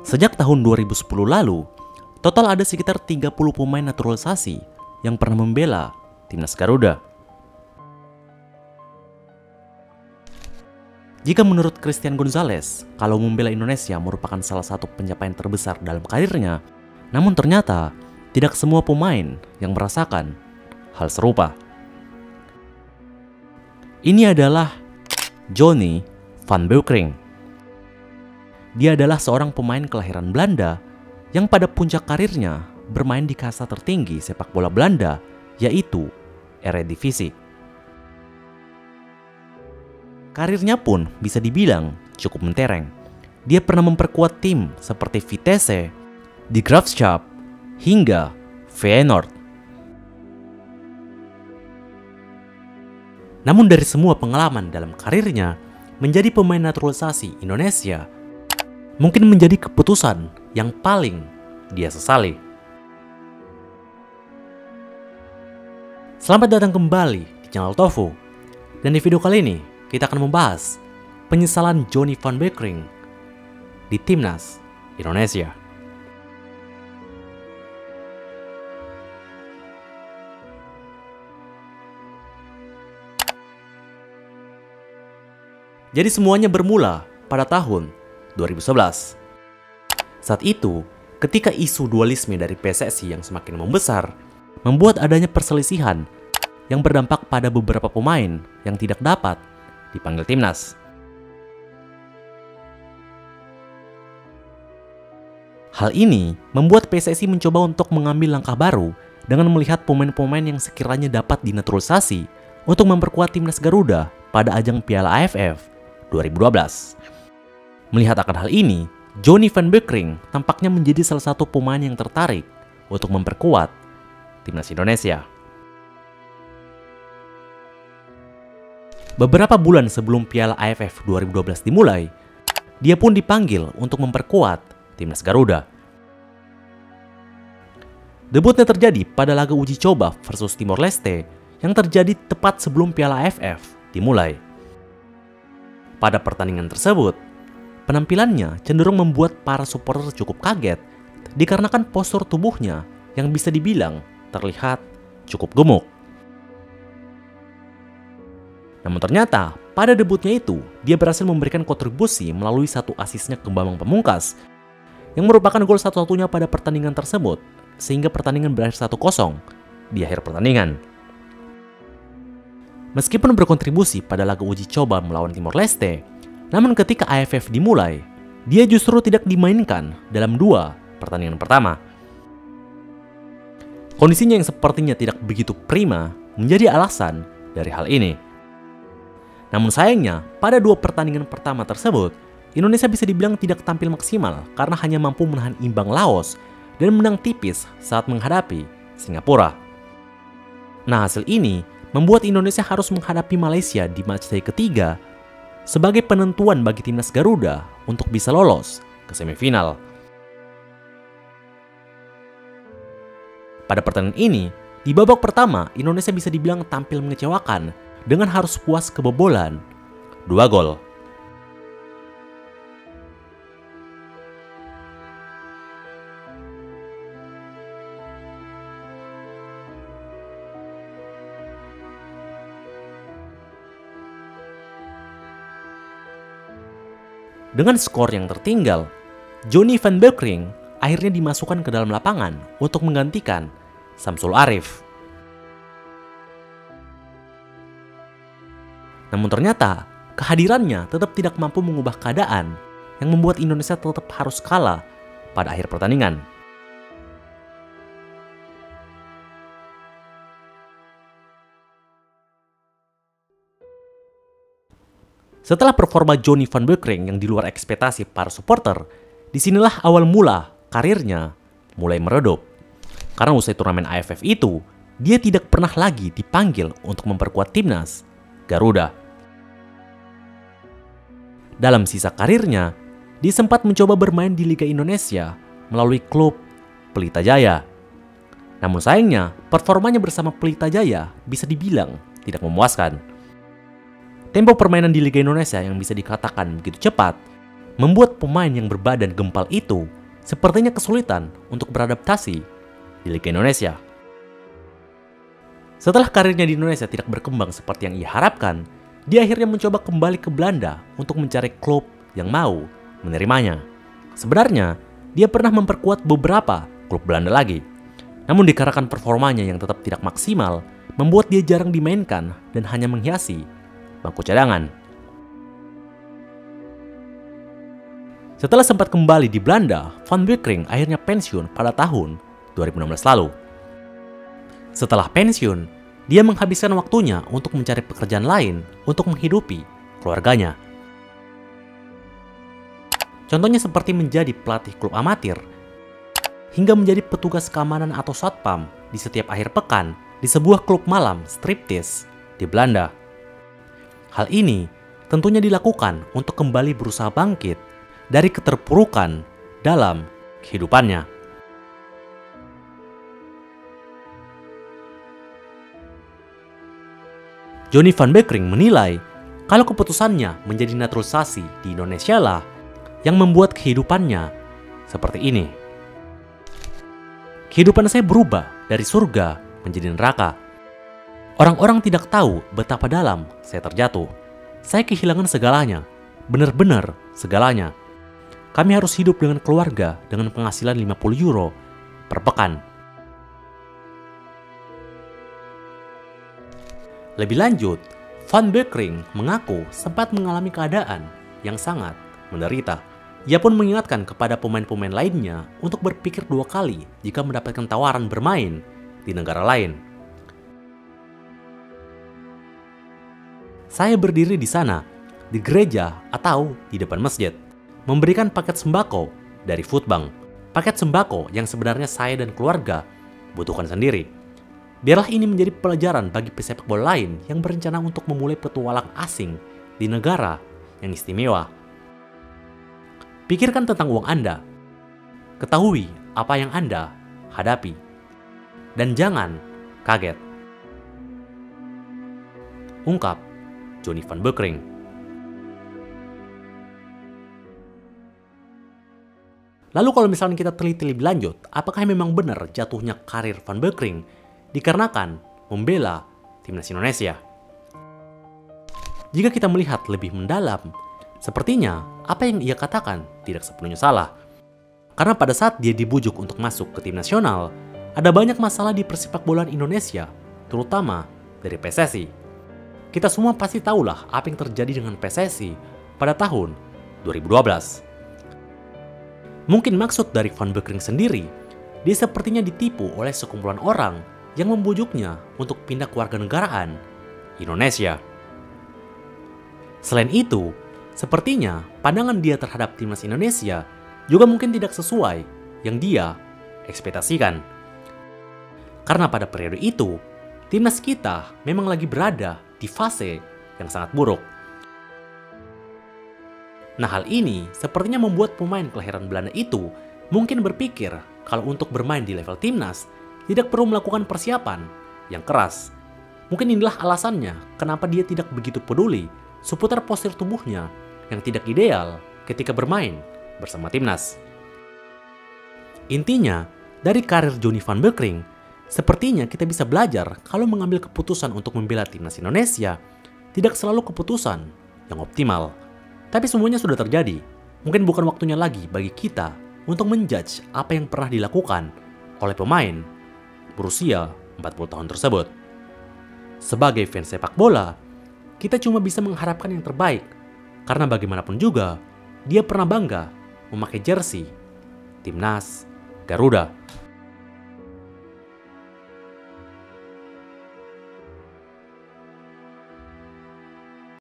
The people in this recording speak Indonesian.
Sejak tahun 2010 lalu, total ada sekitar 30 pemain naturalisasi yang pernah membela timnas Garuda. Jika menurut Christian Gonzalez, kalau membela Indonesia merupakan salah satu pencapaian terbesar dalam karirnya, namun ternyata tidak semua pemain yang merasakan hal serupa. Ini adalah Johnny van Beukering. Dia adalah seorang pemain kelahiran Belanda yang pada puncak karirnya bermain di kasta tertinggi sepak bola Belanda, yaitu Eredivisie. Karirnya pun bisa dibilang cukup mentereng. Dia pernah memperkuat tim seperti Vitesse, De Graafschap, hingga Feyenoord. Namun dari semua pengalaman dalam karirnya, menjadi pemain naturalisasi Indonesia mungkin menjadi keputusan yang paling dia sesali. Selamat datang kembali di channel Tofu. Dan di video kali ini, kita akan membahas penyesalan Johnny van Beukering di timnas Indonesia. Jadi semuanya bermula pada tahun 2011. Saat itu, ketika isu dualisme dari PSSI yang semakin membesar, membuat adanya perselisihan yang berdampak pada beberapa pemain yang tidak dapat dipanggil timnas. Hal ini membuat PSSI mencoba untuk mengambil langkah baru dengan melihat pemain-pemain yang sekiranya dapat dinaturalisasi untuk memperkuat timnas Garuda pada ajang Piala AFF 2012. Melihat akan hal ini, Johnny van Beukering tampaknya menjadi salah satu pemain yang tertarik untuk memperkuat timnas Indonesia. Beberapa bulan sebelum Piala AFF 2012 dimulai, dia pun dipanggil untuk memperkuat timnas Garuda. Debutnya terjadi pada laga uji coba versus Timor Leste yang terjadi tepat sebelum Piala AFF dimulai. Pada pertandingan tersebut, penampilannya cenderung membuat para supporter cukup kaget dikarenakan postur tubuhnya yang bisa dibilang terlihat cukup gemuk. Namun ternyata pada debutnya itu dia berhasil memberikan kontribusi melalui satu asisnya ke Bambang Pamungkas yang merupakan gol satu-satunya pada pertandingan tersebut, sehingga pertandingan berakhir 1-0 di akhir pertandingan. Meskipun berkontribusi pada laga uji coba melawan Timor Leste, namun ketika AFF dimulai, dia justru tidak dimainkan dalam 2 pertandingan pertama. Kondisinya yang sepertinya tidak begitu prima menjadi alasan dari hal ini. Namun sayangnya, pada 2 pertandingan pertama tersebut, Indonesia bisa dibilang tidak tampil maksimal karena hanya mampu menahan imbang Laos dan menang tipis saat menghadapi Singapura. Nah, hasil ini membuat Indonesia harus menghadapi Malaysia di matchday ketiga sebagai penentuan bagi timnas Garuda untuk bisa lolos ke semifinal. Pada pertandingan ini, di babak pertama Indonesia bisa dibilang tampil mengecewakan dengan harus puas kebobolan 2 gol. Dengan skor yang tertinggal, Johnny van Beukering akhirnya dimasukkan ke dalam lapangan untuk menggantikan Samsul Arif. Namun ternyata, kehadirannya tetap tidak mampu mengubah keadaan yang membuat Indonesia tetap harus kalah pada akhir pertandingan. Setelah performa Johnny van Beukering yang di luar ekspektasi para supporter, disinilah awal mula karirnya mulai meredup. Karena usai turnamen AFF itu, dia tidak pernah lagi dipanggil untuk memperkuat timnas Garuda. Dalam sisa karirnya, dia sempat mencoba bermain di Liga Indonesia melalui klub Pelita Jaya. Namun sayangnya, performanya bersama Pelita Jaya bisa dibilang tidak memuaskan. Tempo permainan di Liga Indonesia yang bisa dikatakan begitu cepat membuat pemain yang berbadan gempal itu sepertinya kesulitan untuk beradaptasi di Liga Indonesia. Setelah karirnya di Indonesia tidak berkembang seperti yang ia harapkan, dia akhirnya mencoba kembali ke Belanda untuk mencari klub yang mau menerimanya. Sebenarnya, dia pernah memperkuat beberapa klub Belanda lagi. Namun dikarenakan performanya yang tetap tidak maksimal, membuat dia jarang dimainkan dan hanya menghiasi bangku cadangan. Setelah sempat kembali di Belanda, Van Beukering akhirnya pensiun pada tahun 2016 lalu. Setelah pensiun, dia menghabiskan waktunya untuk mencari pekerjaan lain untuk menghidupi keluarganya. Contohnya seperti menjadi pelatih klub amatir, hingga menjadi petugas keamanan atau satpam di setiap akhir pekan di sebuah klub malam striptease di Belanda. Hal ini tentunya dilakukan untuk kembali berusaha bangkit dari keterpurukan dalam kehidupannya. Johnny Van Beukering menilai kalau keputusannya menjadi naturalisasi di Indonesia lah yang membuat kehidupannya seperti ini. Kehidupan saya berubah dari surga menjadi neraka. Orang-orang tidak tahu betapa dalam saya terjatuh. Saya kehilangan segalanya, benar-benar segalanya. Kami harus hidup dengan keluarga dengan penghasilan 50 euro per pekan. Lebih lanjut, Van Beukering mengaku sempat mengalami keadaan yang sangat menderita. Ia pun mengingatkan kepada pemain-pemain lainnya untuk berpikir dua kali jika mendapatkan tawaran bermain di negara lain. Saya berdiri di sana, di gereja atau di depan masjid, memberikan paket sembako dari Foodbank. Paket sembako yang sebenarnya saya dan keluarga butuhkan sendiri. Biarlah ini menjadi pelajaran bagi pesepak bola lain yang berencana untuk memulai petualang asing di negara yang istimewa. Pikirkan tentang uang Anda. Ketahui apa yang Anda hadapi. Dan jangan kaget. Ungkap Johnny Van Beukering. Lalu kalau misalnya kita teliti lebih lanjut, apakah memang benar jatuhnya karir Van Beukering dikarenakan membela timnas Indonesia? Jika kita melihat lebih mendalam, sepertinya apa yang ia katakan tidak sepenuhnya salah. Karena pada saat dia dibujuk untuk masuk ke tim nasional, ada banyak masalah di persepakbolaan Indonesia, terutama dari PSSI. Kita semua pasti tahulah apa yang terjadi dengan PSSI pada tahun 2012. Mungkin maksud dari Van Beukering sendiri, dia sepertinya ditipu oleh sekumpulan orang yang membujuknya untuk pindah ke warganegaraan Indonesia. Selain itu, sepertinya pandangan dia terhadap timnas Indonesia juga mungkin tidak sesuai yang dia ekspektasikan. Karena pada periode itu, timnas kita memang lagi berada di fase yang sangat buruk. Nah, hal ini sepertinya membuat pemain kelahiran Belanda itu mungkin berpikir kalau untuk bermain di level timnas tidak perlu melakukan persiapan yang keras. Mungkin inilah alasannya kenapa dia tidak begitu peduli seputar postur tubuhnya yang tidak ideal ketika bermain bersama timnas. Intinya, dari karir Johnny Van Beukering, sepertinya kita bisa belajar kalau mengambil keputusan untuk membela timnas Indonesia tidak selalu keputusan yang optimal. Tapi semuanya sudah terjadi. Mungkin bukan waktunya lagi bagi kita untuk menjudge apa yang pernah dilakukan oleh pemain berusia 40 tahun tersebut. Sebagai fans sepak bola, kita cuma bisa mengharapkan yang terbaik. Karena bagaimanapun juga, dia pernah bangga memakai jersey Timnas Garuda.